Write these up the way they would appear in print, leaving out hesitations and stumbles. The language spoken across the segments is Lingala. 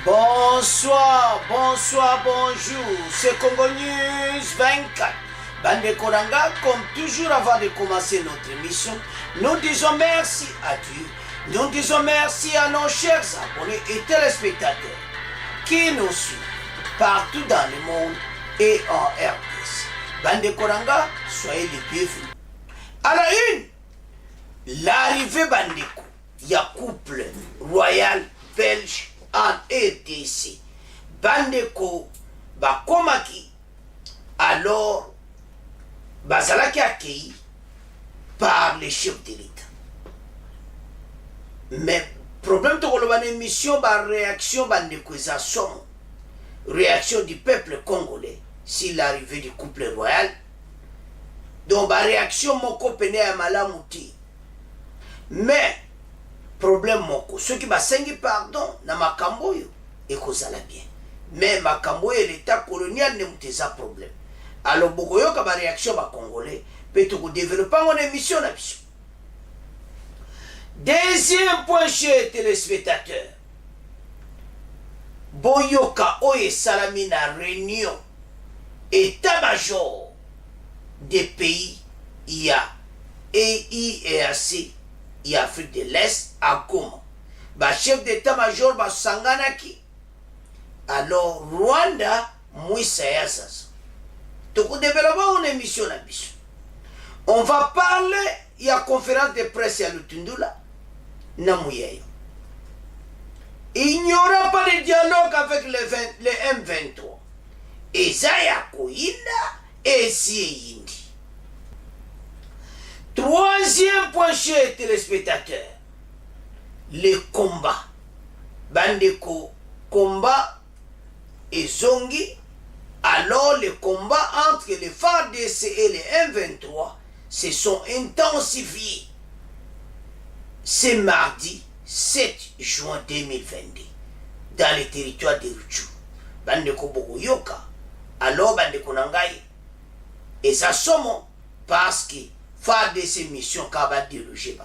Bonsoir, bonsoir, bonjour, c'est Congo News 24. Bande Koranga, comme toujours avant de commencer notre émission, nous disons merci à Dieu, nous disons merci à nos chers abonnés et téléspectateurs qui nous suivent partout dans le monde et en RDC. Bande Koranga, soyez les bienvenus. À la une, l'arrivée Bandeko, il y a couple royal belge en RDC. Bandeko bakomaki alors bazalaki accueilli par les chefs de l'État. Mais problème de la émission, la réaction bandeko réaction du peuple congolais sur l'arrivée du couple royal. Donc la réaction moko pene ya malamuti. Mais problème moko ceux qui basengi pardon na makambo yo ekozala bien, mais makambo et l'état colonial ne muteza problème. Alors bokoyoka ba réaction ba congolais peut to développer mon émission na biso. Deuxième point, chez téléspectateurs, boyoka oye salami na réunion état-major des pays il y a EIRC et Afrique de l'Est à Goma. Ba chef d'état-major ba sanganaki. Alors Rwanda Mwisa Yazaz. Donc développons une émission na biso. On va parler, il y a conférence de presse à Lutundula na Mouyeyo. Il n'y aura pas de dialogue avec les M23. Et Zaya Koïna et Siyindi. Troisième point, chez téléspectateurs, les combats. Bandeko, combat et Zongi. Alors les combats entre les FARDC et les M23 se sont intensifiés. C'est mardi 7 juin 2022 dans les territoires de Rutshuru. Bandeko Bogoyoka. Alors Bandeko Nangai. Et ça somme parce que faire de ces missions qui va déloger.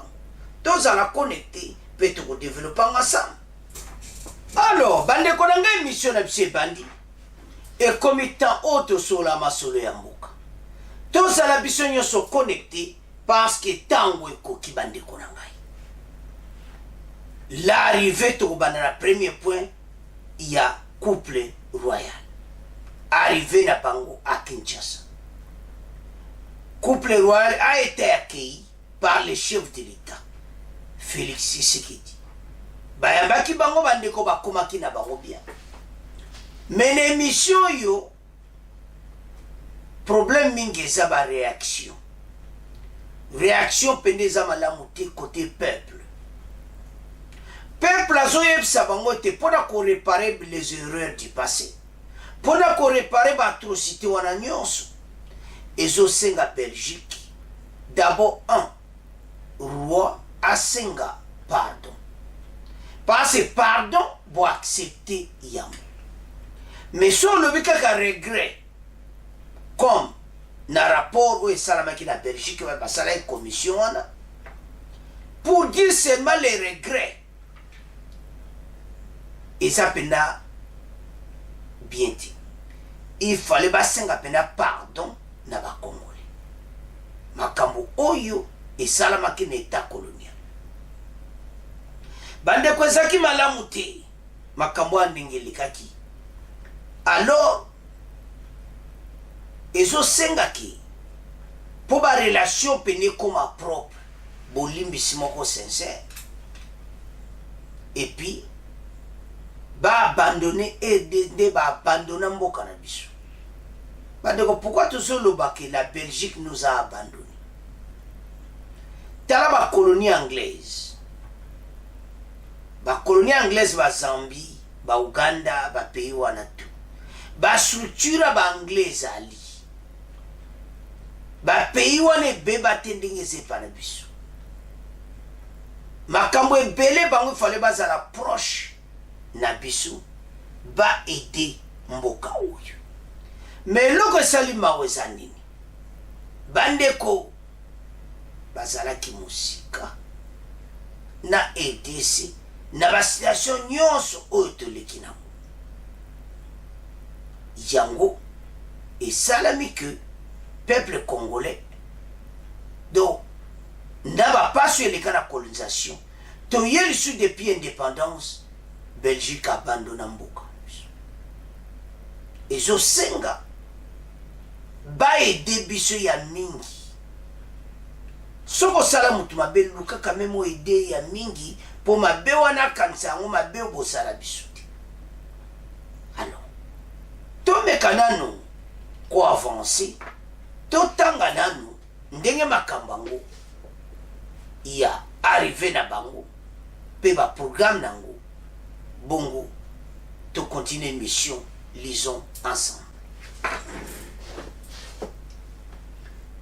Tous à la connecter, peut-être développer ensemble. Alors, bande konanga mission na bise bandi. Et comme étant autre sur la masolo ya mboka. Tous à la mission sont connectés parce que tango ekoki bande konanga. L'arrivée to banana premier point, il y a couple royal. Arrivé na bango à Kinshasa. Couple royal a été accueilli par le chef de l'État, Félix Tshisekedi. Bayambaki bango bandeko bakomaki na bango bien. Mais l'émission yo, problème mingi eza ba réaction. Réaction pendeza malamuti côté peuple. Peuple azo yebisa bango te pona ko réparer les erreurs du passé. Pona ko réparer ba atrocité wana nyonso. Ezosenga Belgique, d'abord un roi asenga pardon. Parce que pardon pour accepter yam. Mais sur le bikaka regret, comme na rapport où salamaki la Belgique va passer la commission pour dire seulement les regrets. Et ça pena bien dit. Il fallait basenga pena pardon. Na ba Congolais. Makambo oyo et salamaki na état colonial. Bande kwezaki malamu te makambo andingelikaki. Alors ezo sengaki pour ba relation pene comme propre bolimbisi moko sincère. Et puis ba abandonner et ba abandonner mboka na biso. Pourquoi tout ce que la Belgique nous a abandonnés? Tala ba colonie anglaise. Ba colonie anglaise ba Zambie, ba Uganda, ba pays wana tout. Ba structure ba anglaise ali. Ba pays wana beba tendinge zepa na biso. Makambo ebele bango fallait bazala proche na biso ba aider mboka oyo. Mais loko salima wezanini bandeko bazalaki musika na EDC na ba situation nyonso oyo toleki nango. yango esalami que peuple congolais donc na bapaso eleka na colonisation toye lisu depuis indépendance Belgique abandona mboka ezosenga baede biso ya mingi soko sala mutu mabe luka quand même oede ya mingi po mabe wana kanisa yango mabe obosala biso te alors tomeka nano koavance totanga nano ndenge makambo yango ya arrivé na bango mpe baprogramme nango bongo tocontinue mission lisons ensemble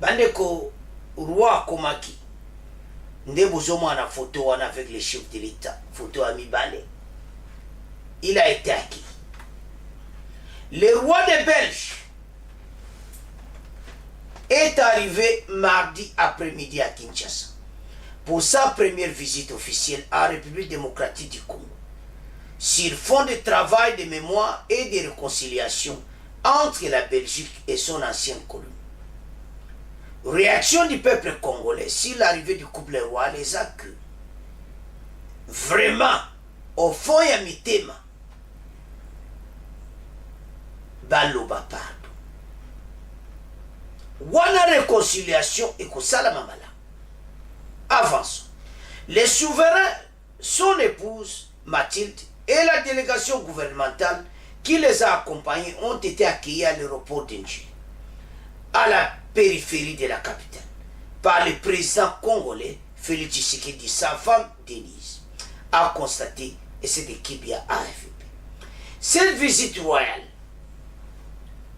bandeko roi akomaki nde bozomona photo wana avec les chefs de l'état photo ya mibale il a été acquis le roi des Belges est arrivé mardi après-midi à Kinshasa pour sa première visite officielle en République démocratique du Congo sur fond de travail de mémoire et de réconciliation entre la Belgique et son ancienne colonie. Réaction du peuple congolais sur l'arrivée du couple roi les a que vraiment au fond ya mitema baloba pardon wana réconciliation ekosala mamala. Avançons. Les souverains, son épouse Mathilde et la délégation gouvernementale qui les a accompagnés ont été accueillis à l'aéroport d'Indji, à la périphérie de la capitale, par le président congolais Félix Tshisekedi, sa femme Denise, a constaté, et cette équipe a AFP. Cette visite royale,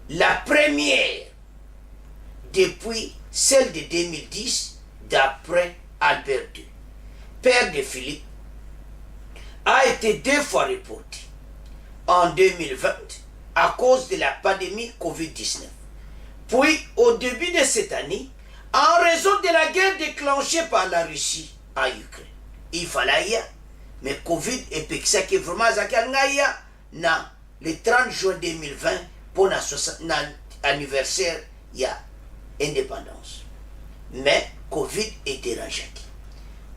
la première depuis celle de 2010, d'après Albert II, père de Philippe, a été 2 fois reportée. En 2020, à cause de la pandémie Covid-19. Puis, au début de cette année, en raison de la guerre déclenchée par la Russie en Ukraine. Il fallait y aller, mais Covid et Pexa qui vraiment zakangaya na le 30 juin 2020 pour l'anniversaire il y a indépendance. Mais Covid est dérangé.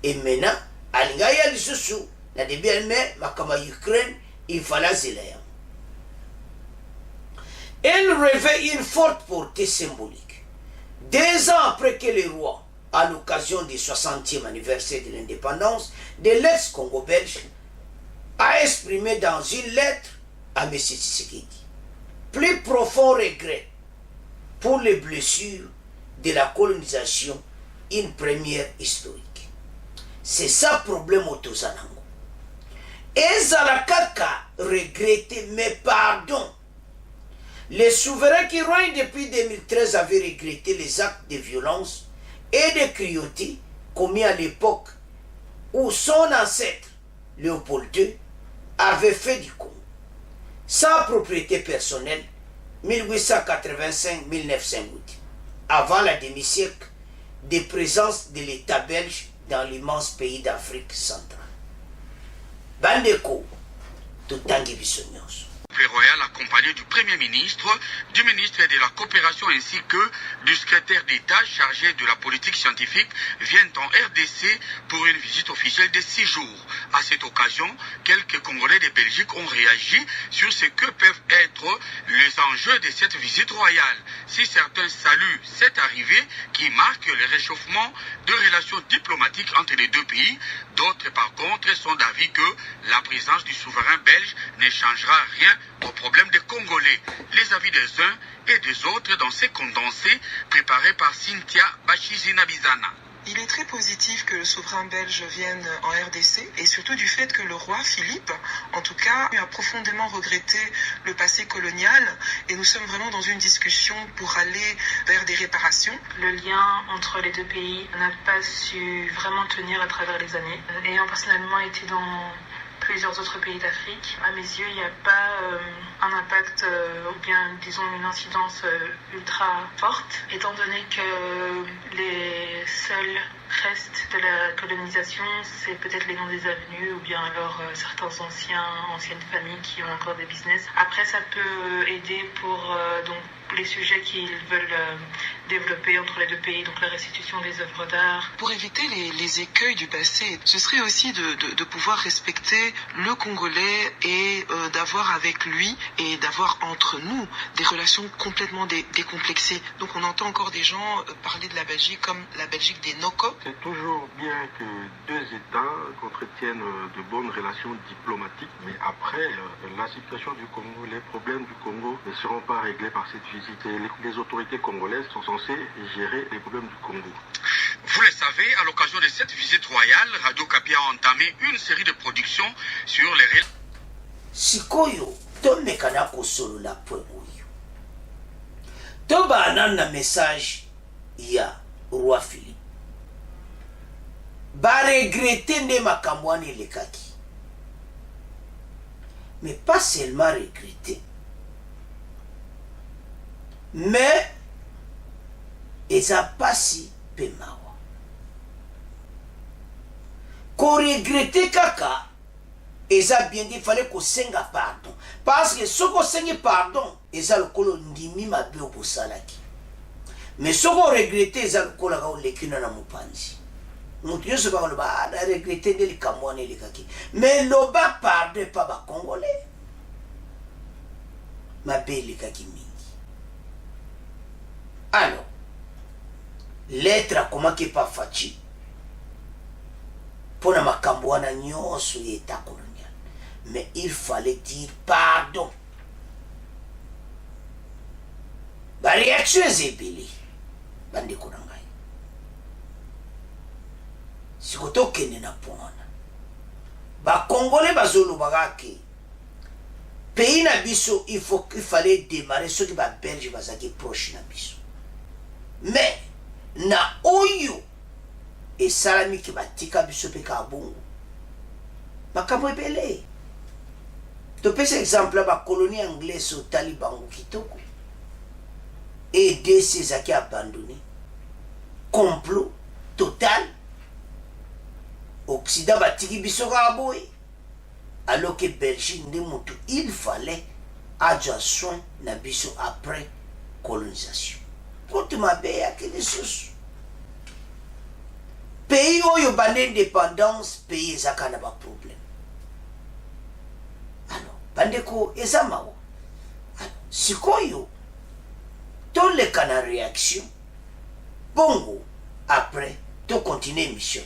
Et maintenant, alingaya lisusu na début mais makama Ukraine il fallait zéler. Elle revêt une forte portée symbolique. 2 ans après que le roi, à l'occasion du 60e anniversaire de l'indépendance de l'ex-Congo belge, a exprimé dans une lettre à M. Tshisekedi plus profond regret pour les blessures de la colonisation, une première historique. C'est ça le problème au Tozanango. Et Zalakaka regrettait, mais pardon. Les souverains qui règnent depuis 2013 avaient regretté les actes de violence et de cruauté commis à l'époque où son ancêtre, Léopold II, avait fait du Congo sa propriété personnelle 1885-1908, avant la demi-siècle de présence de l'État belge dans l'immense pays d'Afrique centrale. Bandeko, Tutangi Bissonyos. Royal accompagné du Premier ministre, du ministre de la Coopération ainsi que du secrétaire d'État chargé de la politique scientifique viennent en RDC pour une visite officielle de 6 jours. À cette occasion, quelques Congolais de Belgique ont réagi sur ce que peuvent être les enjeux de cette visite royale. Si certains saluent cette arrivée qui marque le réchauffement de relations diplomatiques entre les deux pays, d'autres par contre sont d'avis que la présence du souverain belge ne changera rien au problème des Congolais. Les avis des uns et des autres dans ces condensés préparés par Cynthia Bachizina-Bizana. Il est très positif que le souverain belge vienne en RDC et surtout du fait que le roi Philippe, en tout cas, a profondément regretté le passé colonial et nous sommes vraiment dans une discussion pour aller vers des réparations. Le lien entre les deux pays n'a pas su vraiment tenir à travers les années. Ayant personnellement été dans plusieurs autres pays d'Afrique, à mes yeux, il n'y a pas un impact ou bien, disons, une incidence ultra forte, étant donné que les seuls reste de la colonisation, c'est peut-être les noms des avenues ou bien alors certaines anciennes familles qui ont encore des business. Après, ça peut aider pour donc les sujets qu'ils veulent développer entre les deux pays, donc la restitution des œuvres d'art. Pour éviter les écueils du passé, ce serait aussi de pouvoir respecter le Congolais et d'avoir avec lui et d'avoir entre nous des relations complètement décomplexées. Donc on entend encore des gens parler de la Belgique comme la Belgique des Noko. C'est toujours bien que deux États entretiennent de bonnes relations diplomatiques, mais après, la situation du Congo, les problèmes du Congo ne seront pas réglés par cette visite. Les autorités congolaises sont censées gérer les problèmes du Congo. Vous le savez, à l'occasion de cette visite royale, Radio Kapi a entamé une série de productions sur les... Sikoyo, tomekana kosolola point oyo. Toba na message ya Roi Philippe. Ba regretter nde makambo wana elekaki. Mais pas seulement regretter. Mais eza pasi pe mawa. Ko regretter kaka eza bien dit, fallait qu'on senga pardon. Parce que ce qu'on senga pardon, eza le kolo ndimi mabe obosalaki. Mais ce qu'on regrette, eza le kolo ka olekina na mopanzi. Mutu yoso ba lo ba na regretter de likamwana lekaki. Mais loba pardon pas ba congolais. Mabe lekaki mingi. Alors, lettre a comment qui pas fachi. Pour na makambo wana nyonso yeta kolonial. Mais il fallait dire pardon. Ba réaction ezebeli. Bandi kunangai. Sikoto kene na pona. Ba congolais bazolo bagaki. Pays na biso il fallait démarrer ceux qui ba belge bazaki proche na biso. Mais na oyo et salami qui batika biso pe ka bongo. Makambo ebele. To pesa exemple ba colonie anglaise au Taliban kitoko. Et de ces acquis abandonnés. Complot total. Occident batiki biso ka boy. Alors que Belgique de mutu il fallait avoir soin na biso après colonisation. Pour te m'abeiller à quelque chose. Pays où il y a une indépendance, pays où il y a un problème. Alors, bandeko, il y a un problème. Si vous avez une réaction, bongo, après, tu continues la mission.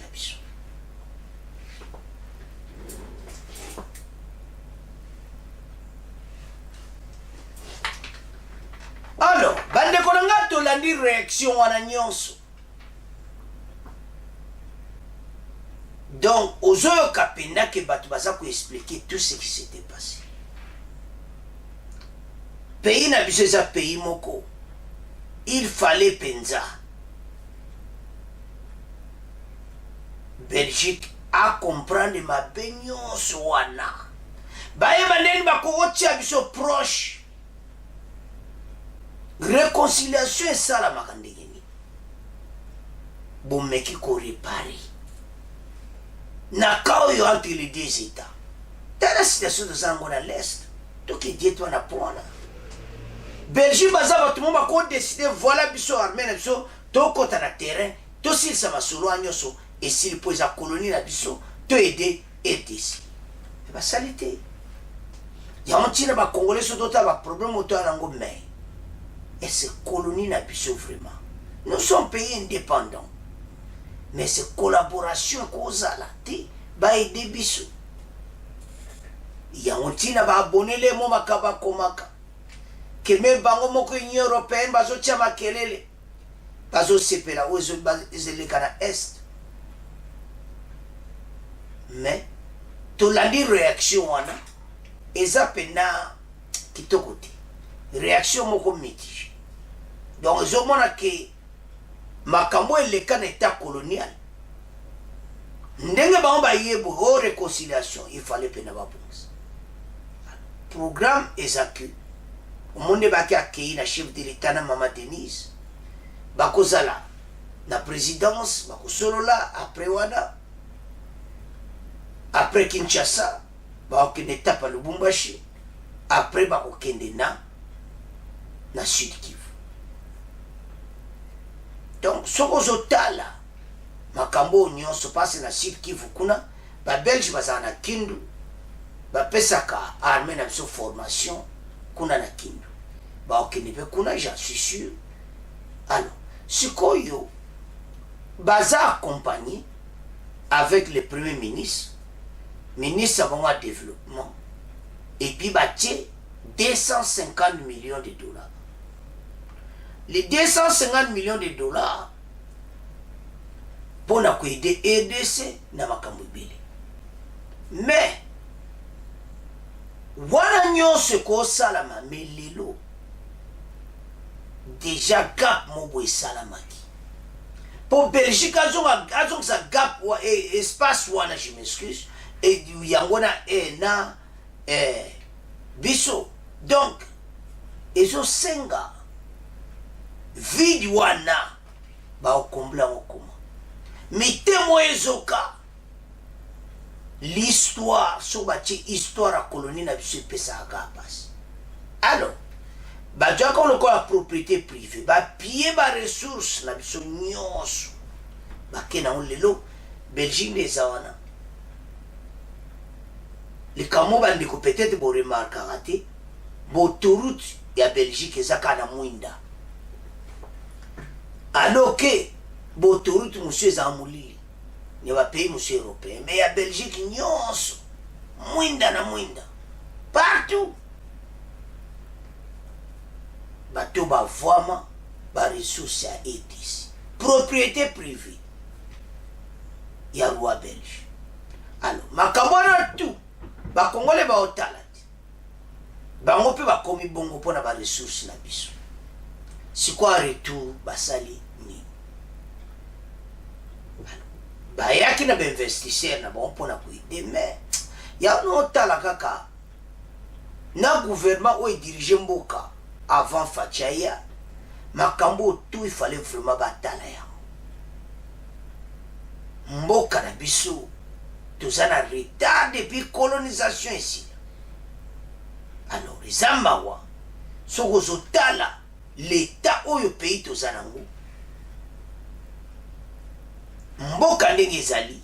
Alors, bandeko nanga tolandi réaction wana nyonso. Donc, ozoyo kapenda ke batu baza ko expliquer tout ce qui s'était passé. Pays na biso eza pays moko. Il fallait penza. Belgique a comprendre ma nyonso wana. Baye bandeni bako otia biso proche. Réconciliation et ça la makandegeni. Bomeki ko réparer. Nakao yo entre les deux États. Dans la situation de Zango à l'Est, tout qui dit toi na pona. Belgique bazaba tout le monde a décidé voilà biso armée na biso to kota na terrain, to sil sa masolo anyoso et s'il pose la colonie na biso, to aider RDC. Et ba salité. Ya ontina ba congolais so dota ba problème auto nango mais et c'est colonie na biso vraiment. Nous sommes pays indépendants. Mais c'est collaboration kozala ti ba aider biso. Ya ontina ba abonner les mots makaba komaka. Que même bango moko Union européenne bazo tia makelele. Bazo sepela ozo zelekana est. Mais to la réaction wana eza pena kitoko te. Réaction moko mitige. Donc je mona que makambo eleka na état colonial. Ndenge bango ba yebo ho réconciliation, il fallait pena ba bonza. Programme ezaki monde baki akei na chef de l'état na Mama Denise bakozala na présidence bakosolola après wana après Kinshasa bakokende tapa Lubumbashi après bakokende na Sud Kivu. Donc soko zotala makambo nyonso passe na Sud Kivu kuna ba Belge bazana na Kindu bapesaka armée na biso formation kuna na Kindu bakokende pe kuna, j'en suis sûr. Alors sikoyo baza accompagné avec le premier ministre avant le développement, et puis batie 250 millions de dollars. Les 250 millions de dollars pour aider RDC na makambo ebele. Mais wana nyonso ekosalama melelo déjà gap mobo esalamaki. Pour Belgique, ça gap espace wana, je m'excuse, et yangona na biso. Donc, ezo senga vide wana ba okombla okoma. Mais témoin ezoka l'histoire so bati histoire à colonie na biso pesa agapas. Alors, ba déjà quand le la propriété privée ba piller ba ressources na biso nyonso ba kena on lelo Belgique les awana les camo ba ndiko peut-être bo remarquer raté bo autoroute ya Belgique ezaka na mwinda, alors que bo autoroute monsieur zamulili ne ba pays monsieur européen, mais ya Belgique nyonso mwinda na mwinda partout. Bateau ba vraiment ba ressources à ETIS, propriété privée ya roi belge. Alors makambona tout ba congolais ba otala bango pe ba komi bongo pona ba ressources na biso. Si quoi retour basali ni ba yaki na ba investisseur na bon pona ko aider, mais ya no otala kaka na gouvernement o diriger mboka. Avant Fachaya, makambo tout il fallait vraiment batala ya mboka na biso tozana retard depuis colonisation ici. Alors les amawa soko zotala l'état oyo pays tozana ngo mboka ndenge ezali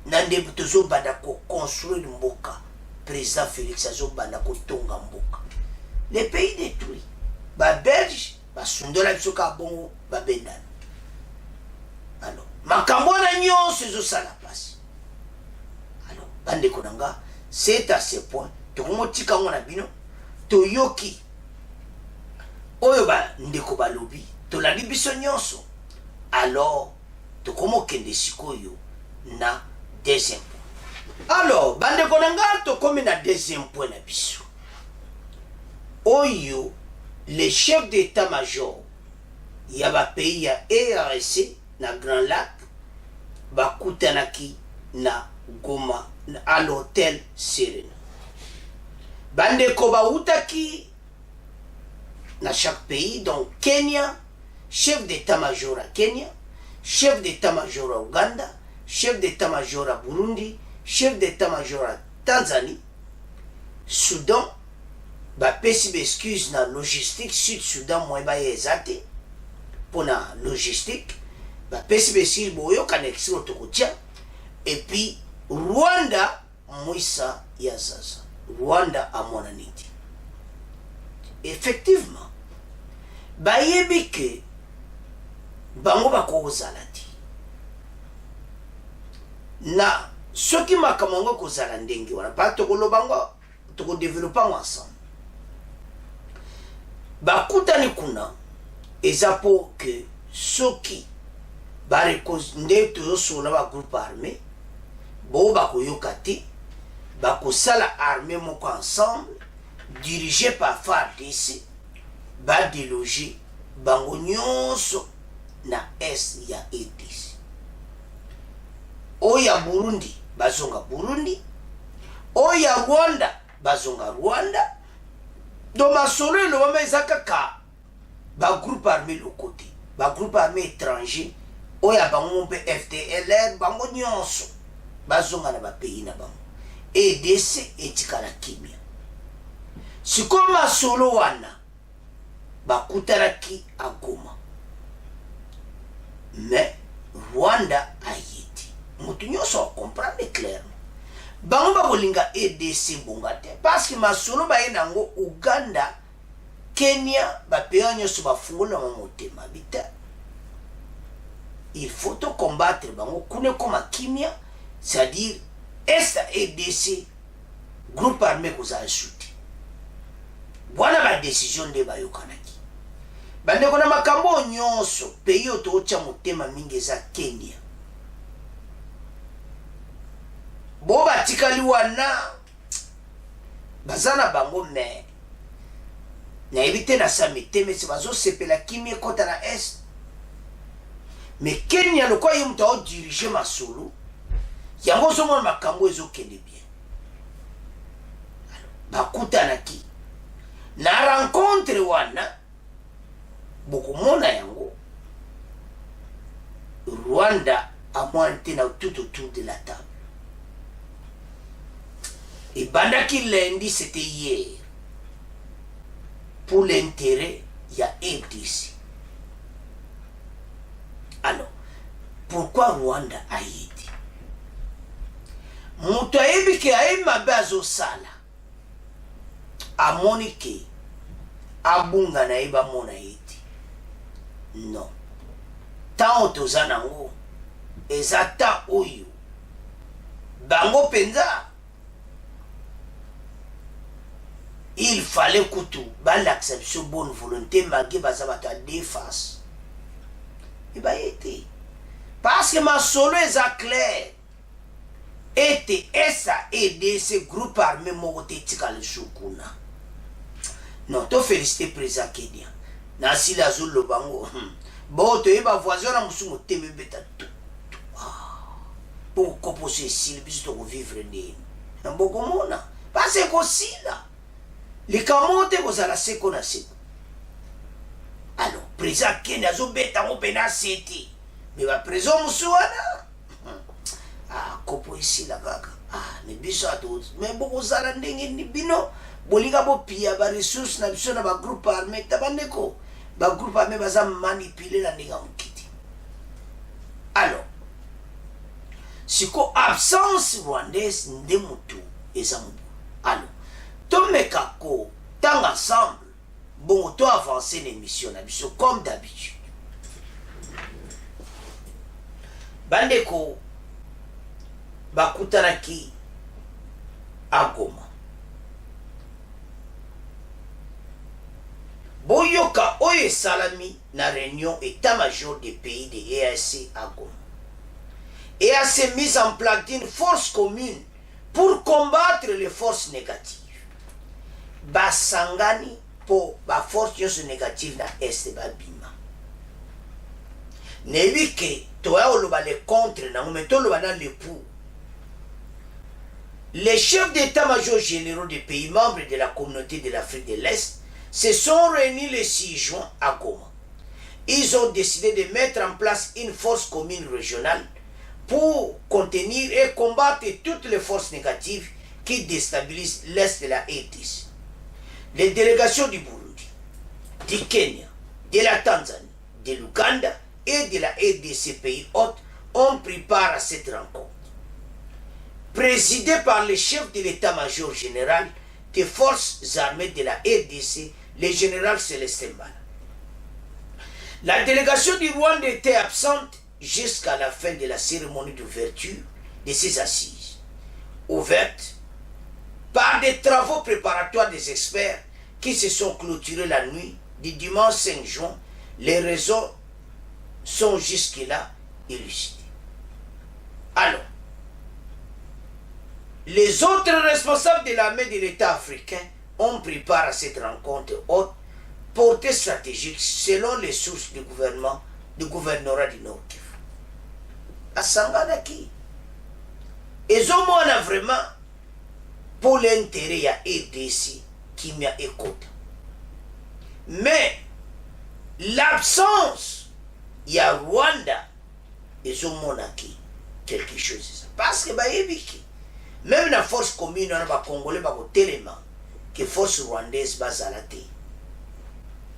na ndenge tozobanda ko construire mboka. Président Félix azobanda ko tonga mboka. Les pays détruits, ba Belge, ba sundola biso ka bongo ba bendana. Alors, makambo na nyonso ezosala pasi. Alors, bande konanga, c'est à ce point, tokomotika ngo na bino, toyoki oyo ba ndeko balobi, tolandi biso nyonso. Alors, tokomokende sikoyo na deuxième point. Alors, bande konanga tokomi na deuxième point na biso. Oyo, les chefs d'état-major, il y a un pays, il y a ERC, na Grand Lac, bakutanaki na Goma, à l'hôtel Serena. Bande koba utaki na chaque pays, donc Kenya, chef d'état-major à Kenya, chef d'état-major à Ouganda, chef d'état-major à Burundi, chef d'état-major à Tanzanie, Soudan, ba pesi excuse na logistique Sud-Soudan moi ba ezate pour la logistique ba pesi excuse boyo connexion tokotia, et puis Rwanda Moïsa Yazaza Rwanda à Monaniti. Effectivement ba yebi ke bango ba ko zalati na soki makamongo ko zala ndenge wana ba tokolo bango toko développer ensemble. Bakutani kuna eza po que soki nde tozosola ba groupe armé bo bakoyoka te bakosala armée moko ensemble dirigé par FARDC badéloger bango nyonso na est ya EDC. Oya Burundi bazonga Burundi, oya Rwanda bazonga Rwanda. Donc ma solo le moment ezaka ka ba groupe armé le côté ba groupe armé étranger oya bango mpe FDLR bango nyonso bazonga na bapeyi na bango EDC etikala kimia. Sikoyo masolo wana bakutanaki a Goma, mais Rwanda ayeti mutu nyonso akomprendre clairement bango bakolinga EDC bonga te parce que masolo baye nango Uganda, Kenya, bapeya nyonso bafungola motema bita. Il faut to combattre bango kune koma kimia, c'est-à-dire esta EDC groupe armé koza shuti. Wana ba décision nde bayokanaki. Bandeko na makambo nyonso pays oto ocha motema mingi za Kenya. Bo batikali wana bazana bango me na evite na samiteme se bazo sepela kimia kota na est. Mais Kenya lokwa ye mutu ao diriger masolo yango zomona makambo ezokende bien. Bakutanaki na rencontre wana bokomona yango Rwanda amwante na tout autour de la table. Et bandaki lundi, c'était hier, pour l'intérêt il y a RDC. Alors pourquoi Rwanda a été mutu ayebi ke ayebi mabe azosala amoni ke abunga na ye bamona ye te? Non, ntango toza nango eza ta oyo bango mpenza il fallait kutu balakisa bonne volonté magi baza bato ya défense ebayete parce que masolo eza clair ete esa EDC groupe armé moko te etikala sukuna. Non, to félicité président Kenya na sila azoloba ngo bo toyeba voisin na musu motema ebeta po koposo esili biso tokovivre ndeni na bokomona parce ekosila likambo te kozala seko na seko. Alors président Kenya azobeta ngo pena seti me bapresident musu wana kopo esila kaka ne biso ato me bokozala ndenge ni bino bolinga bopia ba ressources na biso na ba groupe armé tabandeko ba groupe armé baza manipuler na ndenge mokiti. Alors siko absence rwandaise nde mutu eza mutu. Alors tomeka ko tang ensemble bon to avancer l'émission na biso comme d'habitude. Bandeko bakutanaki a Goma. Boyoka oye salami na réunion état-major des pays de EAC à Goma. EAC mise en place d'une force commune pour combattre les forces négatives. Basangani pour ba force négative na est babima. Nebike toya oloba le contre na mometo loba na le pour. Les chefs d'état-major généraux des pays membres de la communauté de l'Afrique de l'Est se sont réunis le 6 juin à Goma. Ils ont décidé de mettre en place une force commune régionale pour contenir et combattre toutes les forces négatives qui déstabilisent l'Est de la RDC. Les délégations du Burundi, du Kenya, de la Tanzanie, de l'Ouganda et de la RDC pays hôtes ont pris part à cette rencontre. Présidé par le chef de l'état-major général des forces armées de la RDC, le général Célestin Mbala. La délégation du Rwanda était absente jusqu'à la fin de la cérémonie d'ouverture de ces assises, ouverte par des travaux préparatoires des experts qui se sont clôturés la nuit du dimanche 5 juin. Les raisons sont jusque-là élucidées. Alors, les autres responsables de l'armée de l'État africain ont pris part à cette rencontre haute portée stratégique selon les sources du gouvernorat du Nord Kivu. Asanganaki. Et on a vraiment pour l'intérêt à RDC qui m'a écouté. Mais l'absence, il y a Rwanda ezomonaki quelque chose parce que bayebiki même la force commune wana bacongolais bakotelema ke force rwandaise bazala te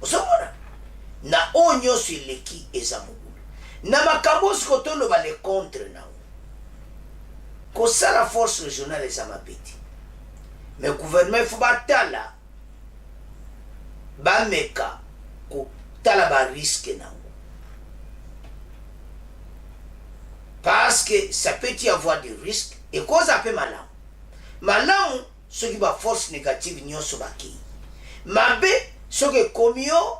ozomona na oyo nyonso eleki eza mobulu na makambo osi kotoloba le contre nango kosala force régionale eza mabe te mais gouvernement ifo batala bameka kotala bariske nango parce que ça peut y avoir des risques et cause appelle malamu malamu soki ba force négative nyonso baki mabe soki komi yo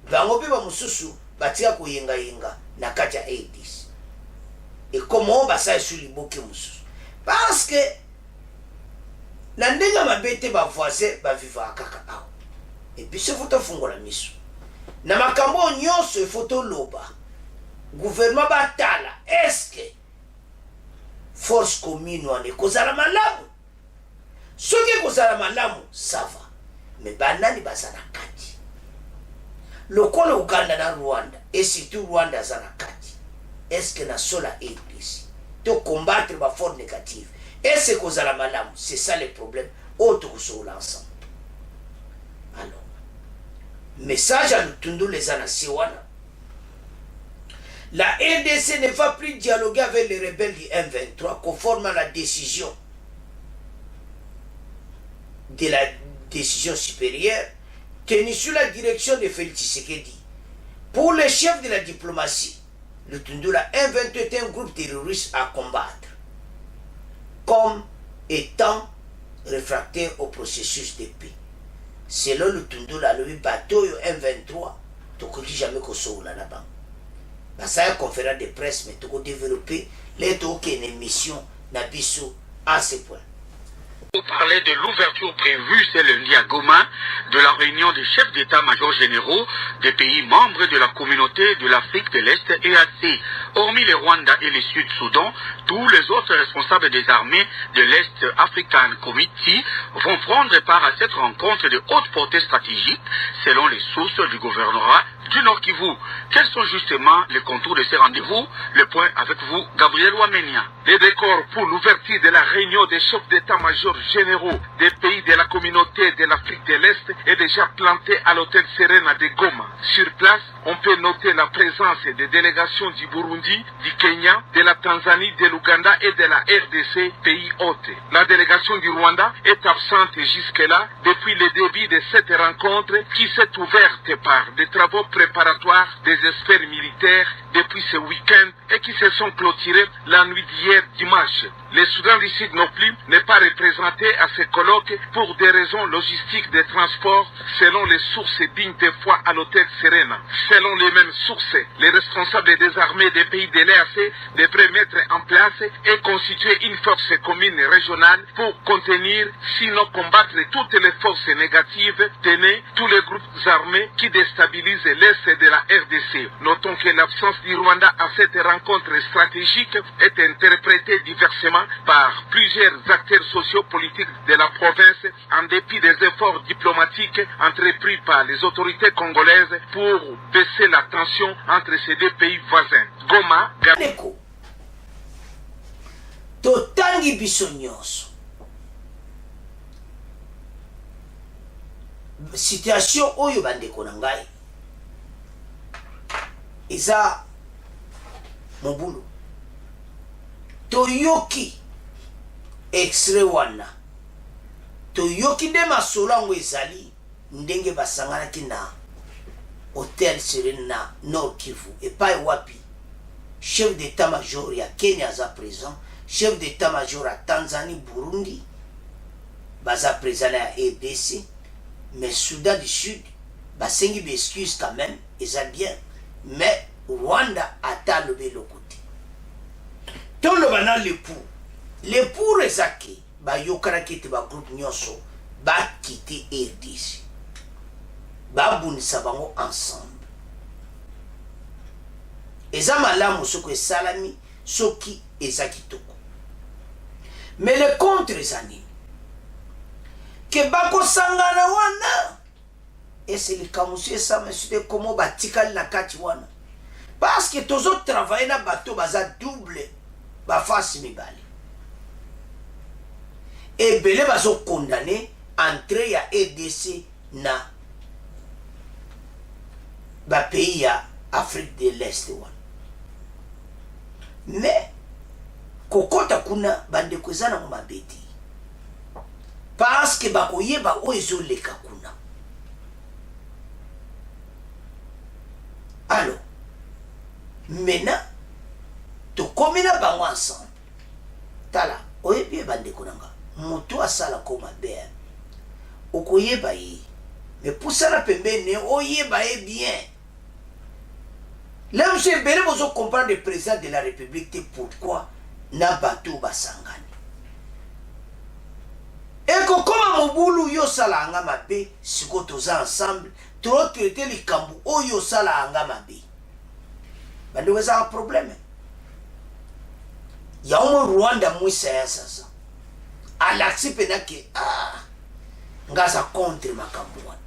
bango mpe bamosusu batika koyengayenga na kati ya A10 et comment basala esu liboke mosusu parce que na ndenge mabe te bavoisin bavivaka kaka awa epuis ifo tofungola miso na makambo nyonso ifo toloba gouvernement batala est-ce que force commune wana ekozala malamu soki ekozala malamu ça va mais banani baza na kati lokola uganda na rwanda et surtout rwanda aza na kati est-ce que na sola eglise to combattre baforce négative est-ce que ekozala malamu c'est ça le problème oyo tokosokola ensemble alors message à lutundula eza na se wana. La RDC ne va plus dialoguer avec les rebelles du M23 conforme à la décision de la décision supérieure tenue sous la direction de Félix Tshisekedi. Pour les chefs de la diplomatie, le Tundula M23 est un groupe terroriste à combattre comme étant réfractaire au processus de paix. Selon le Tundula, le bateau M23, tu ne dis jamais que ça là-bas. Ça une conférence de presse, mais tu peux développer les tokens émission Nabiso à ce point. Vous parlez de l'ouverture prévue ce lundi à Goma de la réunion des chefs d'état-major généraux des pays membres de la communauté de l'Afrique de l'Est EAC. Hormis le Rwanda et le Sud-Soudan, tous les autres responsables des armées de l'Est African Committee vont prendre part à cette rencontre de haute portée stratégique selon les sources du gouvernorat du Nord Kivu. Quels sont justement les contours de ces rendez-vous? Le point avec vous, Gabriel Wamenia. Les décors pour l'ouverture de la réunion des chefs d'état-major généraux des pays de la communauté de l'Afrique de l'Est est déjà planté à l'hôtel Serena de Goma. Sur place, on peut noter la présence des délégations du Burundi, du Kenya, de la Tanzanie, de l'Ouganda et de la RDC, pays hôtes. La délégation du Rwanda est absente jusque-là depuis le début de cette rencontre qui s'est ouverte par des travaux préparatoires des experts militaires depuis ce week-end et qui se sont clôturés la nuit d'hier dimanche. Le Soudan du Sud non plus n'est pas représenté à ce colloque pour des raisons logistiques de transport selon les sources dignes de foi à l'hôtel Serena. Selon les mêmes sources, les responsables des armées des pays de l'EAC devraient mettre en place et constituer une force commune régionale pour contenir, sinon combattre toutes les forces négatives tenues tous les groupes armés qui déstabilisent l'Est de la RDC. Notons que l'absence du Rwanda à cette rencontre stratégique est interprétée diversement par plusieurs acteurs sociopolitiques de la province en dépit des efforts diplomatiques entrepris par les autorités congolaises pour baisser la tension entre ces deux pays voisins. Goma, Galeko. Totangi biso nyonso. Situation oyo bandeko na ngai eza mobulu toyoki extrait wana toyoki nde masolo yango ezali ndenge basanganaki na hotel Serena na Nord Kivu epai wapi chef d'état-major ya Kenya aza présent, chef d'état-major ya Tanzanie, Burundi baza présent na RDC, mais Soudan du Sud basengi excuse quand même eza bien, mais Rwanda ata lobe lokote toloba na le pour ezaki bayokanaki ete bagroupe nyonso bakite RDC babunisa bango ensemble. Eza malamu soko esalami soki eza kitoko, mais le contre eza nini ke bakosangana wana ese likamusu esama sude komo batikali na kati wana parce que tozo travailler na bateau baza double bafasi mibale ebele bazo condamné entrée ya EDC na ba pays ya Afrique de l'Est wana mais kokota kuna bandeko eza na mabeti parce que bakoyeba oyo ezoleka kuna. Alors maintenant tokomi na bango ensemble tala oyebi ye bandeko nanga moto asala ko mabe okoyeba ye mais pusana pembeni oyeba ye bien. Là, M. Bele, vous comprendre le président de la République pourquoi na bateau basangani. Et que comme Moboulou yo sala anga mabe, si ko toza ensemble, trop traiter les kambu o yo sala anga mabe. Bande weza un problème. Ya umo Rwanda mwisa ya sasa. Alaksi penake ngaza contre makambu wana.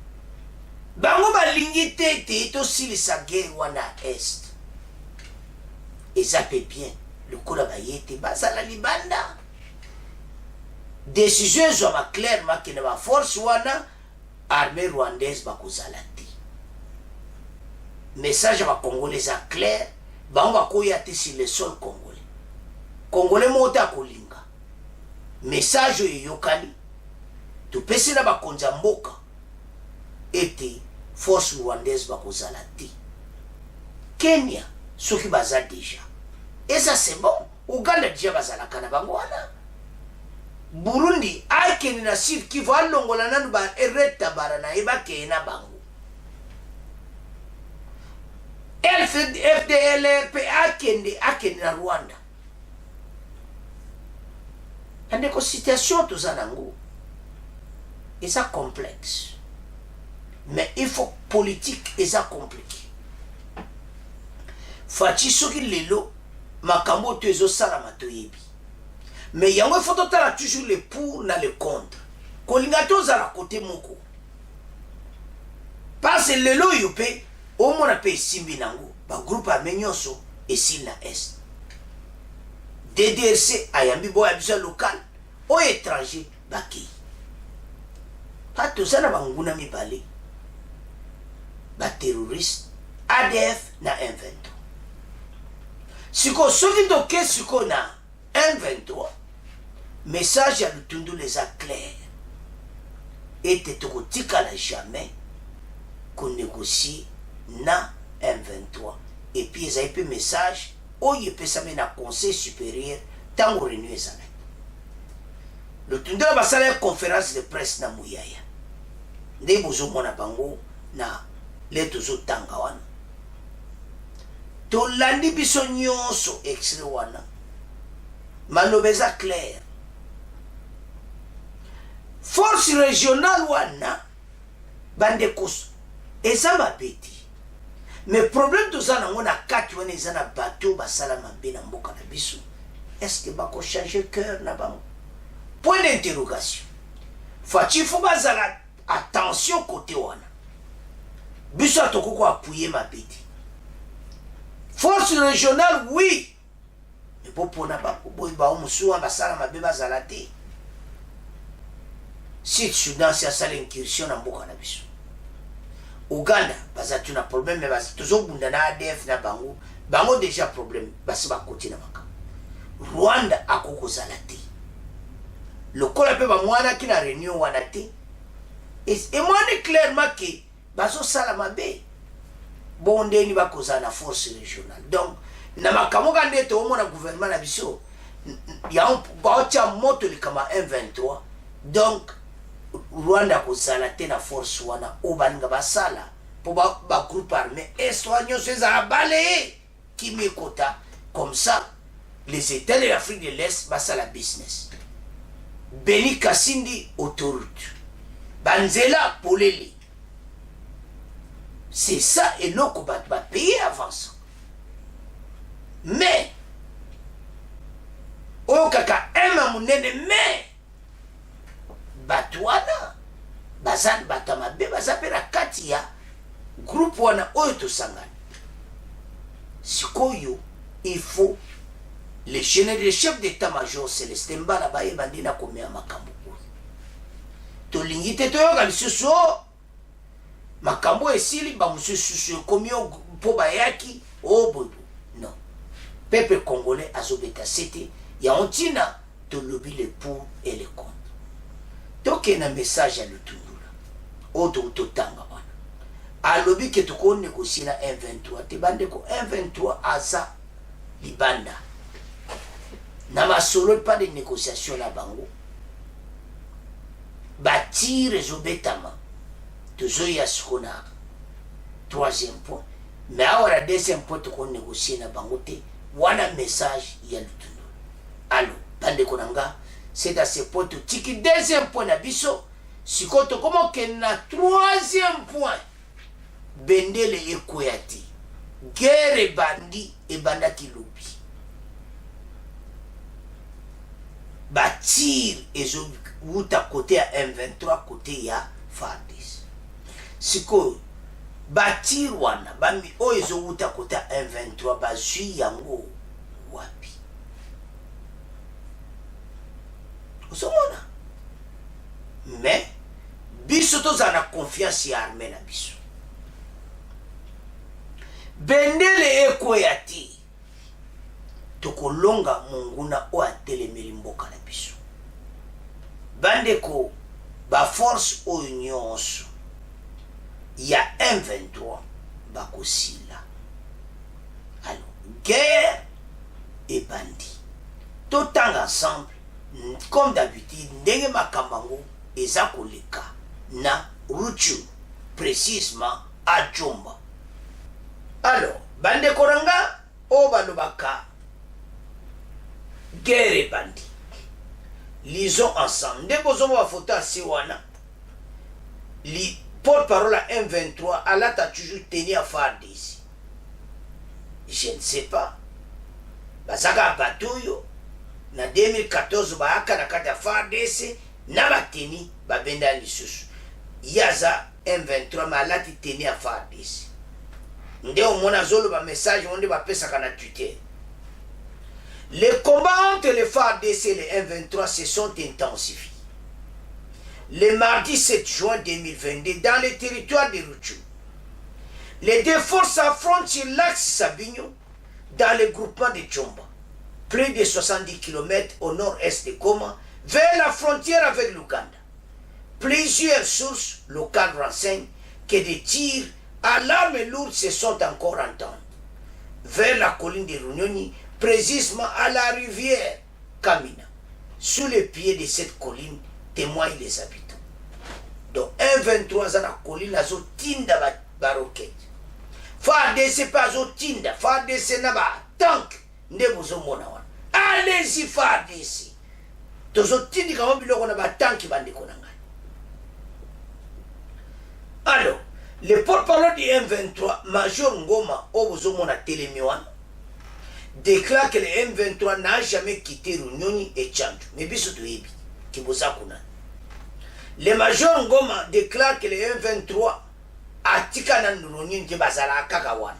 Bango balingi tete to silisa guerre wana est. Et ça peut bien. Le coup là bayete bazala libanda. Décision zwa clairement que na force wana armée rwandaise bakozala te. Message ba congolais a clair, bango bakoya te sur le sol congolais. Congolais mota kolinga. Message yokali. Tu pesi na bakonza mboka. Ete force rwandaise bakozala te. Kenya soki baza déjà. Et ça c'est bon. Uganda déjà bazala kana bango wana. Burundi akeni na Sud Kivu alongola nanu ba ereta barana ebake na bango. FDLP akeni na Rwanda. Andeko situation toza nango. Et ça complexe. Mais il faut politique et ça compliqué. Fachi soki lelo makambo to ezo sala matoyebi. Mais yango faut totala toujours le pour na le contre. Kolinga to za la côté moko. Parce que lelo yope au mona pe simbi nango ba groupe amenyoso et sila est. DDRC ayambi boya bisa local au étranger baki. Pas tout ça na banguna mibale. Ba terroriste ADF na M23. Siko soki doke siko na M23 message à l'utundu les a clair et te tokotika la jamais qu'on négocie na M23 et puis ils a eu message oye pesa na conseil supérieur tango réunion ezana l'utundu la basala conférence de presse na muyaya nde bozo mona bango na leto zo tanga wana to landi biso nyonso extrait wana malobeza clair force régionale wana bandekos eza mabeti mais problème toza nango na kati wana eza na bateau basala mabe na mboka na biso est-ce que bako changer cœur na bango point d'interrogation fachi fo bazala attention côté wana biso atokoko appuyer mabeti force régionale oui mais pour pona ba musuwa basala mabe bazala te si Soudan c'est ça l'incursion na mboka na biso Uganda baza tuna problème mais baza toujours bunda na ADF na bango déjà problème basi ba côté na maka Rwanda akoko zala te lokola pe ba mwana ki na réunion wana te et moi clairement que bazo sala mabe bondeni bakoza na force régionale donc na makamoka ndete omona gouvernement na biso ya baocha moto likama M23 donc Rwanda kozala te na force wana obaninga basala po ba groupe armé estoigno seza balé qui mekota comme ça les États de l'Afrique de l'Est basala business Beni Kasindi autoroute Banzela Poleli. C'est ça et l'eau qu'on va payer avant ça. Mais, au kaka ema munene mais, batwana, bazan batamabe, bazapera kati ya, groupe wana oyo to sangani. sikoyo il faut le chef d'état-major Célestin Mbala bayebandi na komea makambo oyo tolingi te toyoka lisusu makambo esili bamosusu ekomi mpo bayaki obodo non peuple congolais azobeta sete ya ntina tolobi le pour et le contre toke na message ya lutundula oyo totanga wana alobi ke tokonegosie na M23 te bandeko M23 aza libanda na masolo pas de négociation na bango batire ezobetama tozoya siko na troisième point mais awa na deuxième point tokonégocier na bango te wana message ya lutundu alo bandeko na nga c'est à ce point totiki deuxième point na biso siko tokomokende na troisième point bendele ekoya te guerre ebandi ebandaki lobi batire ezowuta kote ya M23 kote ya FARDC sikoyo batire wana bami oyo ezowuta kote ya M23 bazwi yango wapi ozomona mais biso tozala na confiance ya arme na biso bendele ekoya te tokolonga monguna oyo atelemeli mboka na biso bandeko baforce oyo nyonso ya M23 bakosila alors guerre ebandi totanga ensemble comme d'habitude ndenge makambo yango eza koleka na Rutshuru précisément à Djomba alors bandeko na nga oyo balobaka guerre ebandi lisons ensemble nde bozomona bafoto ase wana porte-parole à M23 alata toujours tenu à FARDC je ne sais pas bazaka batoyo na 2014 bayaka na kati ya FARDC na bateni babenda lisusu yaza M23 ma alati tenu à FARDC nde omona azoloba message onde bapesaka na Twitter. Les combats entre les FARDC et les M23 se sont intensifiés. Le mardi 7 juin 2022, dans le territoire de Rutshuru, les deux forces s'affrontent sur l'axe Sabinyo, dans le groupement de Djomba, plus de 70 km au nord-est de Goma, vers la frontière avec l'Ouganda. Plusieurs sources locales renseignent que des tirs à l'arme lourde se sont encore entendus vers la colline de Runyoni, précisément à la rivière Kamina. Sous les pieds de cette colline témoignent les habitants. Donc, 1,23 ans la colline a zotinda baroquette. FARDC pas zotinda, FARDC n'a pas tank. Allez-y FARDC. Tozotindi kama biloko na ba tank bandeko nanga. Alors, le porte-parole du M23, Major Ngoma Obozomona Telemiwan, déclare que le M23 n'a jamais quitté Runyoni et Tchandou. Mais biso tuibi, Kibosakuna. Le Major Ngoma déclare que le M23 a tikanan Runyoni Kibazala Kakawana.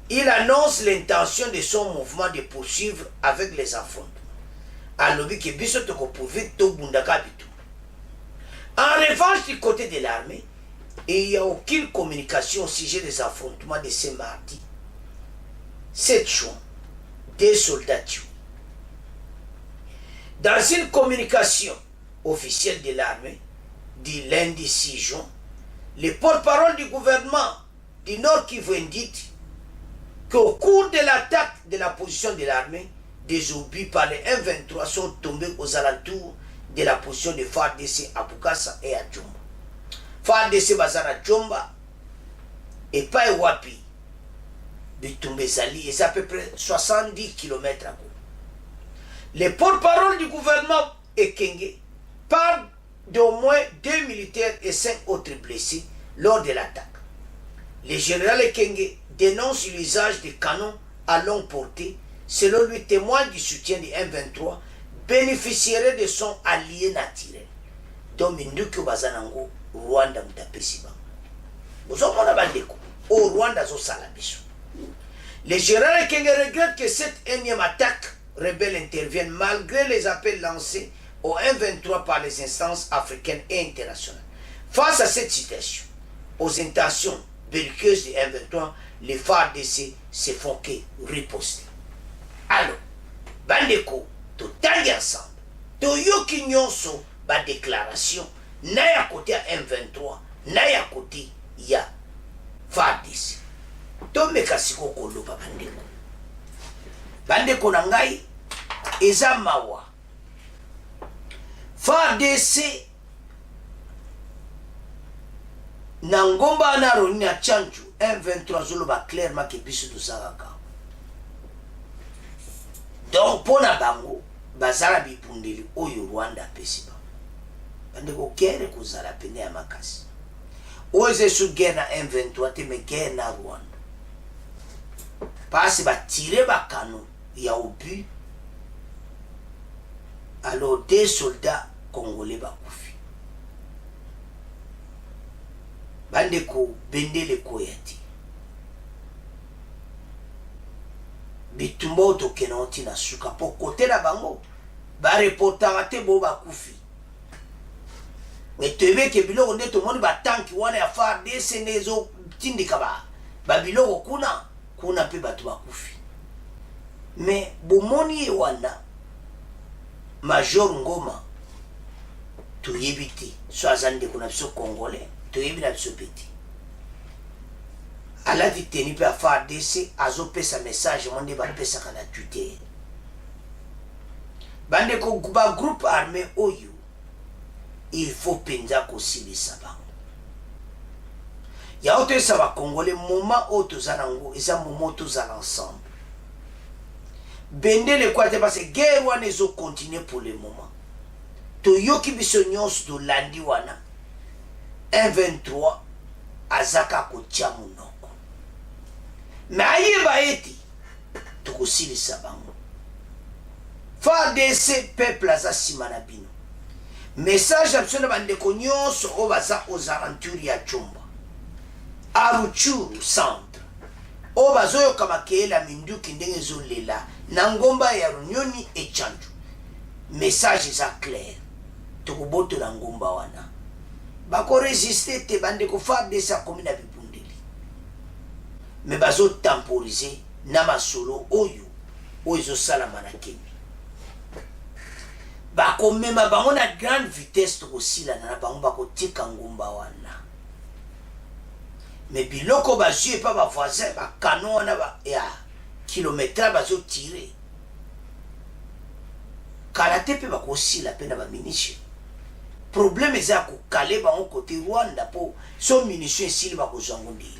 Il annonce l'intention de son mouvement de poursuivre avec les affrontements. Alors que biso toko pourvu to bundaka bitu. En revanche, du côté de l'armée, il n'y a aucune communication au sujet des affrontements de ce mardi 7 juin des soldats tués. Dans une communication officielle de l'armée du lundi 6 juin, le porte-parole du gouvernement du Nord Kivu indique qu'au cours de l'attaque de la position de l'armée, des obus par les M23 sont tombés aux alentours de la position de FARDC à Bukassa et à Djomba. FARDC Bazara Djomba et pas Wapi Bitumbezali, et c'est à peu près 70 km à gauche. Les porte-parole du gouvernement Ekenge parlent d'au moins 2 militaires et 5 autres blessés lors de l'attaque. Le général Ekenge dénonce l'usage des canons à longue portée, selon lui témoigne du soutien du M23, bénéficierait de son allié naturel. Donc, Minduku Bazanango, Rwanda Mutapesiba. Vous avez bandeko. au Rwanda zo salabiso. Le général Kenge regrette que cette énième attaque rebelle intervienne malgré les appels lancés au M23 par les instances africaines et internationales. Face à cette situation, aux intentions belliqueuses du M23, les FARDC se font que riposter. Alors, bandeko, tout ensemble, tout yoki nyonso, ba déclaration, na ya côté M23, na ya côté ya FARDC. To mekasiko koloba bandeko. Bandeko na ngai, eza mawa. FARDC na ngomba na roni na chanju M23 zoloba clairement ke biso tozalaka. Donc pona bango bazala bipundeli oyo Rwanda apesi ba. Bandeko kere kozala pene ya makasi. Oze su guerre na M23 te me guerre na Rwanda. Parce ba tirer ba canon ya obus. Alors des soldats congolais ba kufi. Bandeko bendele koyati. Bitumbo to kenoti na suka po kote na bango. Ba reportera te bo ba kufi. Mais tebe ke biloko nde to moni ba tanki wana ya FARDC nezo tindika ba. Ba biloko kuna pe batu ba kufi. Mais bomoni wana Major Ngoma to yebiti so azande kuna biso congolais to yebina biso peti. Ala viteni pe FARDC azo pesa message monde ba pesa kana Twitter. Bande ko ba groupe armé oyo il faut penza ko silisa bango. Ya oto sa ba congolais moment oto zanango eza moment oto zana ensemble. Bendele kwa te parce que guerre wana ezo continuer pour le moment. To yoki biso nyonso to landi wana M23 azaka ko tia munoko. Mais ayeba eti to ko silisa bango. FARDC peuple aza sima na bino. Message absolument bandeko nyonso o baza aux alentours ya Chumba. Aruchuru centre. O bazoyo kama keela minduki ndenge zolela na ngomba ya Runyoni e Chanju. Message za clair. Tokuboto na ngomba wana. Bako résister te bandeko FARDC akomina bibundeli. Me bazo temporiser na masolo oyo oyo salama na Kenya. Bako mema bango na grande vitesse to kosila na bango bako tika ngomba wana. Mais biloko bazue pa ba voisin ba canon na ba ya kilometre bazo tirer. Karate pe bako sila pe na ba munition. Problème eza ko kale bango côté Rwanda po so munition sili bako zangondi.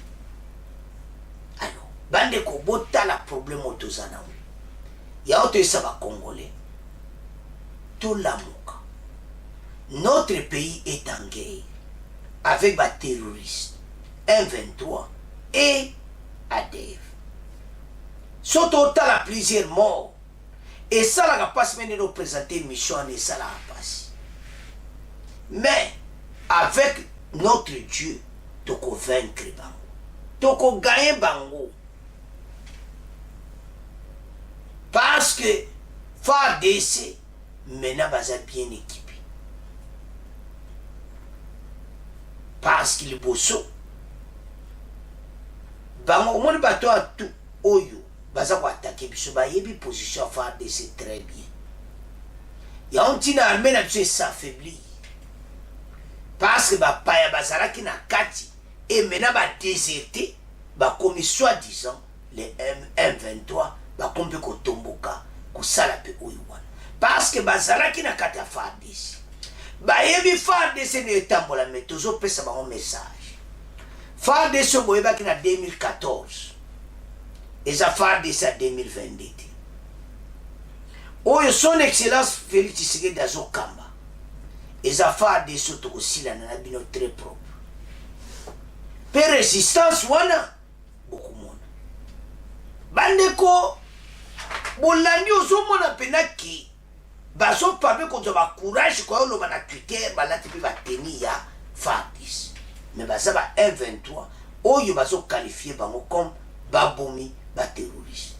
Alors, bande ko bota la problème otozana. Ya oto esa ba congolais. Tout l'amour. Notre pays est en guerre avec des terroristes, M23 et ADF. Sont total à plusieurs morts. Et ça, la passe même de représenter une mission et ça la passe. Mais avec notre Dieu, tu peux vaincre Bango. Tu peux gagner Bango. Parce que FARDC maintenant baza bien équipé. Parce qu'il est bosso. Bango mon bateau a tout oyo baza ko attaquer biso ba yebi position FARDC très bien. Ya on tina armée na biso s'affaiblit. Parce que ba paya bazara ki na kati et maintenant ba déserté ba comme soi-disant les M23 ba kompe ko tomboka ko sala pe oyo wana. Parce que bazalaki na kati ya FARDC. Bayebi FARDC ne etambola mais tozo pesa ba un message. FARDC boyebaki na 2014. Eza FARDC à 2022. Oyo son excellence Félix Tshisekedi azo kamba. Eza FARDC to kosila na bino très propre. Pe résistance wana beaucoup mona. Bandeko bolandi ozomona penaki baso parle contre ba courage ko lo bana Twitter balati pe ba teni ya FARDC mais baza ba M23 oyo bazo qualifier bango comme babomi ba terroriste.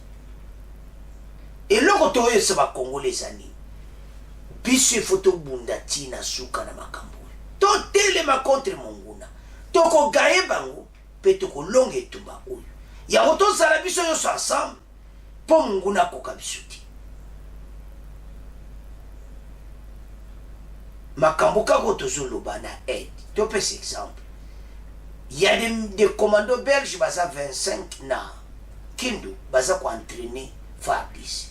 Eloko toyo se ba congolais ani biso foto bunda tina suka na makambo to telema contre monguna toko gaye bango pe toko longe tumba oyo ya to sala biso yo ensemble po monguna koka biso ti makambo kako tozoloba na aide to pese exemple. Il y a des commandos belges baza 25 na Kindu baza ko entraîner Fabrice.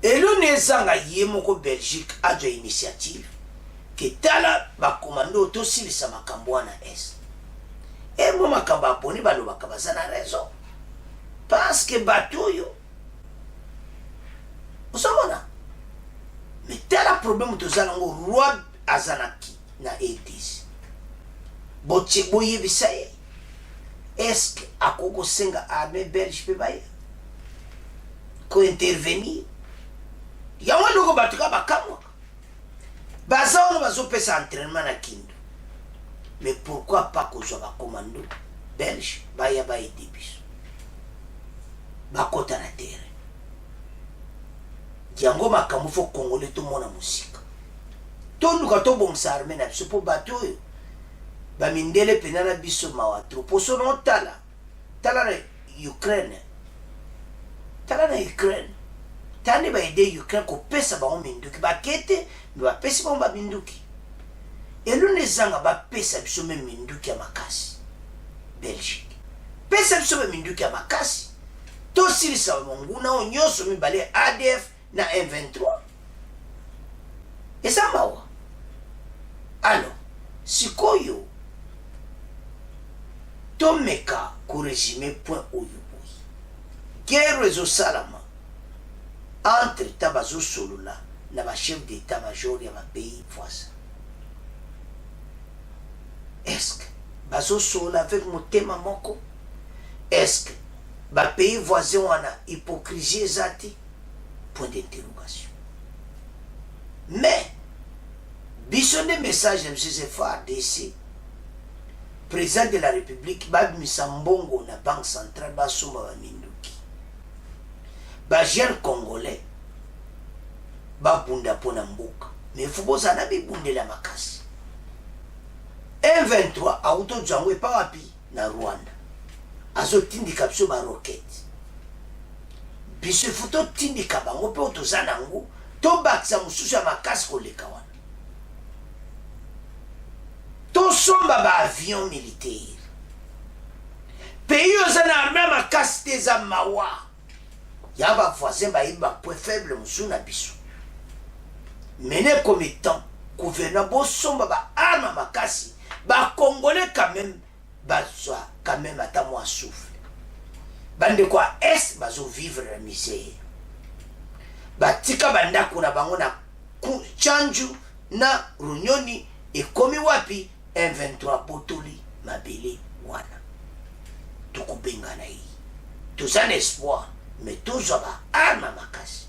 Et l'on est en Yemoko Belgique a de initiative que tala ba commando to sili sa makambo na est. Et moi makamba poni ba lo bakabaza na raison. Parce que bateau yo osomona. Mais tala problème to zalango roi azanaki na 80s. Boche boye bisaye. Est-ce que à Koko Senga armée belge peut bailler? Ko intervenir? Yawa loko batuka bakamwa. Baza on bazo pesa entraînement na Kindu. Mais pourquoi pas ko zo ba commando belge baya ba edibis? Ba kota na terre. Yango makambo fo congolais to mona musika. To luka to bomsa armée na biso po bato yo. Ba mindele penana biso mawatro poso no tala na Ukraine tani ba ide Ukraine ko pesa ba minduki ba kete ba pesa ba minduki elu ne zanga ba pesa biso me minduki ya makasi Belgique pesa biso me minduki ya makasi to silisa monguna onyoso mi bale ADF na M23 esa mawa alors sikoyo Tomeka ko résumer point oyo boy. Guerre rezo salama entre tabazo solola na ba chef d'état-major ya ba pays voisin. Est-ce que bazo solola avec motema moko? Est-ce que ba pays voisin wana hypocrisie zati? Point d'interrogation. Mais biso de message de M. FARDC président de la République Babi Misambongo na Banque Centrale Basumba ba Minduki ba jeune congolais ba bunda pona mboka mais fuboza na bibunde la makasi M23 auto jangwe pa wapi na Rwanda azo tindika biso ba roquette biso futo tindika bango pe otozana ngo to baksa mususu ya makasi koleka wana to somba ba avion militaire pays aux armées makasi te za mawa ya ba voisin ba iba point faible musuna biso mené comme étant gouvernement bo somba ba arme makasi ba congolais quand même ata moi souffle bande quoi est bazo vivre la misère batika banda kuna bango na chanju na runyoni ekomi wapi M23 potoli mabele wana tukubenga na hii tuzana espoir mais tozaba arma makasi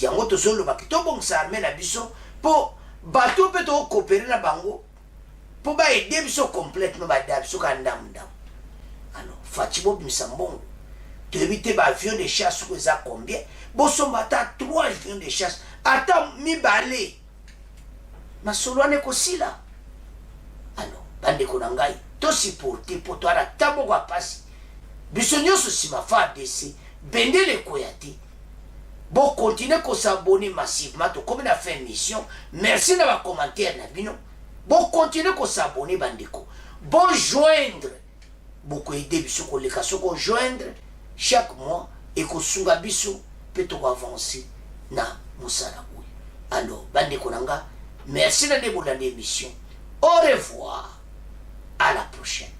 yango tozolo bakitobongisa armée na biso po bato pe to coopérer na bango po ba aider biso complètement ba da biso kandamu alors Fatibo Misambongo to éviter ba avion de chasse ko za combien bosomba ta 3 avions de chasse ata mi balé masolwane kosila alors bande konangai to supporter pour toi la tabo kwa pasi biso nyoso sima FARDC bendele koyate bon continuer ko s'abonner massivement to comme na fait mission merci na ba commentaire na bino bon continuer ko s'abonner bandeko bon joindre beaucoup aider biso ko leka soko joindre chaque mois et ko sunga biso peut avancer na musala oyo alors bandeko nanga merci de l'émission. Au revoir. À la prochaine.